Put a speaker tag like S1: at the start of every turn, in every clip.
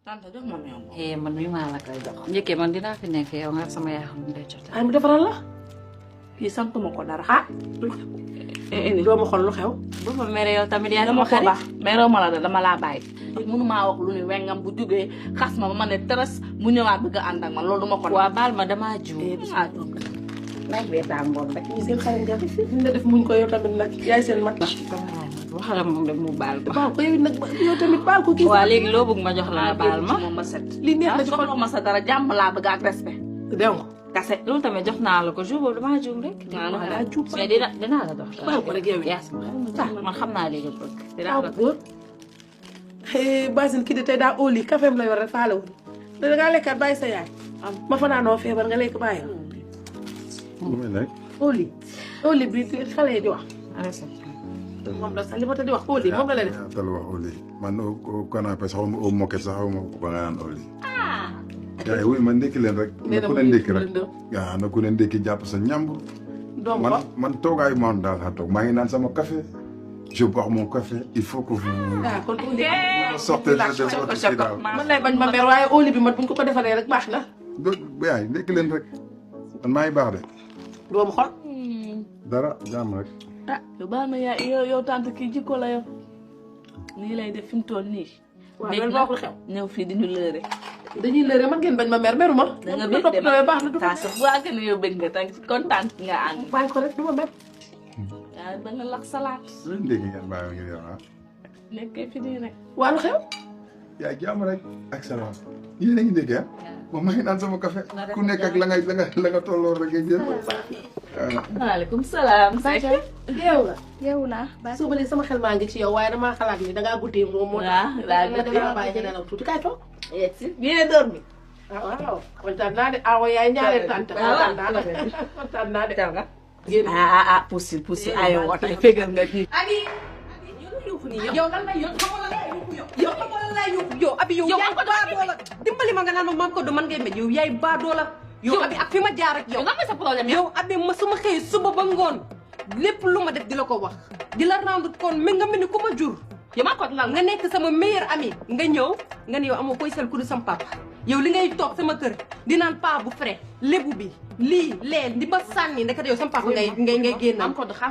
S1: tante jox ma meew moom.
S2: man mii maa la koy jox. njëkkee man dinaa fi nekk yow nga sama yaa xam ne day jot.
S1: ay mu defaral la kii sant ma ko dara ah. doo ma xool lu xew.
S2: bu ma mere yow tamit yaa
S1: dama
S2: sama
S1: ko
S2: xarit.
S1: baax meroo ma la dama laa bàyyi. mënumaa wax lu ni wengam bu jógee xas ma ba ma ne tërës mu ñëwaat bëgg a ànd ak man loolu du ma ko.
S2: waa baal ma damaa juum.
S1: naaj bee tàngoor rek. ñu seen xarit nga nga def muñ ko yow tamit nag yaay seen mat.
S2: waxala moom rek mu baal ma.
S1: baal ko yow nag yow tamit baal ko kii.
S2: waa léegi loo bëgg ma jox la baal ma.
S1: ma set li neex na ci xol ma sa dara jàmm laa bëgg ak respect. dégg nga kase.
S2: loolu tamit jox naa la ko jour boobu damaa juum rek.
S1: daa juum
S2: mais dinaa la jox.
S1: baal ko rek yow
S2: yaa sama xarit man xam naa léegi bëgg. dinaa la ko
S1: góor. Basine kii de tey daa óoli kafeem la yor rek faale wu. te da ngaa lekkaat bàyyi sa yaay. ma fa naanoo feebar nga lekk bàyyi.
S3: lu muy nekk.
S1: óoli bi xale yi di wax. moom la sax li ma ta di wax óoli moom la la def.
S3: yaa tal wax oli man au canapé sax xaw ma au moquette sax xaw ma ba nga naan oli. yaa wuy man ndékki leen rek. na ku ne ndékki rek waaw na ku ne ndékki jàpp sa ñàmb.
S1: donc
S3: man toogaayu ma daal laa toog maa ngi naan sama café. je bois mon café il faut que vous.
S1: ah kon óoli.
S3: sortez de votre si daal.
S1: man lay bañ ma mer waaye óoli bi man buñ ko defaree rek baax na.
S3: yaay ndékki leen rek man maa ngi baax de.
S1: doomu xol.
S3: dara jàmm rek.
S1: ah yow baal ma yaa yow tante kii jikko la yow. nii lay def fi mu toll nii. waaw loolu baaxul xew.
S2: ñëw fii di ñu lëre.
S1: dañuy lëre man ngeen bañ ma mer meru ma.
S2: da nga bëgg de
S1: baax na du
S2: saa su bu àgg ne yow bëgg nga tànk kontaan nga ànd.
S1: bàyyi ko rek du ma mer.
S2: yaa da nga lakk salaat.
S3: lu ndékki ngeen bàyyi ngir yow ah.
S1: nekkee fi nii rek. waa lu xew.
S3: yaa jàmm rek ak salaam. yéen a ngi ndékki ah. moom maa ngi naan sama café. ku nekk ak la nga tolloo rek ngeen jël.
S2: waaleykum salaam.
S1: yeewu la.
S4: yeewu naa.
S1: suba léegi sama xel maa ngi ci yow waaye damaa xalaat ni dangaa guddee moom moo tax.
S2: waaw
S1: damaa bàyyi nga nelaw tuuti kaay toog.
S2: bien dormi.
S1: waaw kontaan naa de awa yaay ñaareel tante. kontaan naa de.
S2: Pousse aywa waxtaan fegal nga ji.
S4: yow lan lay yóbbu yow xam nga lan lay yóbbu yow abi yow yaay baadoola dimbali ma nga naan ma maam ko du man ngay mbéj yow yaay baadoola yow abi ak fi ma jaar ak yow
S2: lan mooy sa problème
S4: yow abi ma su ma xëyee suba ba ngoon lépp lu ma def di la ko wax di la rendre compte mais nga mel ni ku ma jur yow maa ko lan nga nekk sama meilleur ami nga ñëw nga ne yow amoo koy sel ku du sama papa yow li ngay toog sama kër di naan paa bu frais lébu bi lii lee di ma sànni ndekete yow sama papa ngay génn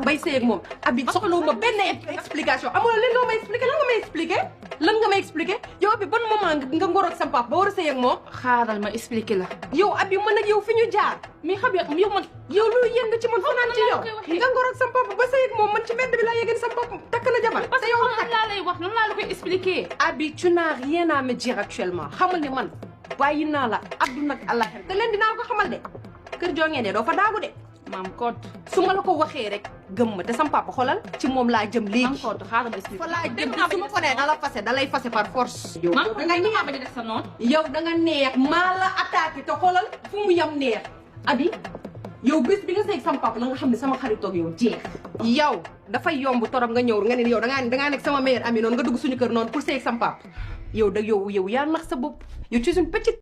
S4: bay sëy ak moom abi soxlawuma benn explication amul leen loo may expliqué lan nga may expliqué lan nga may expliqué yow abi ban moment nga ngor ak sama papa ba war a sëy ak moom
S2: xaaral ma expliqué la.
S4: yow abi man ak yow fi ñu jaar
S2: mais xam yow man.
S4: yow lu yënd ci man fanaan ci yow nga ngor ak sama papa ba sëy ak moom man ci mbedd bi laa yëgee sama papa takk na jabar
S2: parce que yow lan laa lay wax lan laa la koy expliqué.
S4: abi tu n'as rien à me dire actuellement xamal ni man bàyyi naa la adduna ak àllaxira te leen dinaa ko xamal de kër joo ngeen de doo fa daagu de
S2: maam Codé.
S4: su ma la ko waxee rek gëm ma te sam papa xoolal ci moom laa jëm léegi.
S2: maam Codé xaaral ma expliqué.
S4: fa laa jëm te su ma ko nee da la fase da lay fase par force. yow
S2: maam da ngay ñëwaat ba ñu def sa noonu.
S4: yow da nga neex maa la attaqué te xoolal fu mu yam neex abi yow bés bi nga seeg sam papa la nga xam ne sama xaritoog yow jeex. yow dafay yomb torop nga ñëw nga ne yow dangaa nekk sama meilleur ami noonu nga dugg suñu kër noonu pour seeg sam papa yow yaa nax sa bopp yow ci suñu petite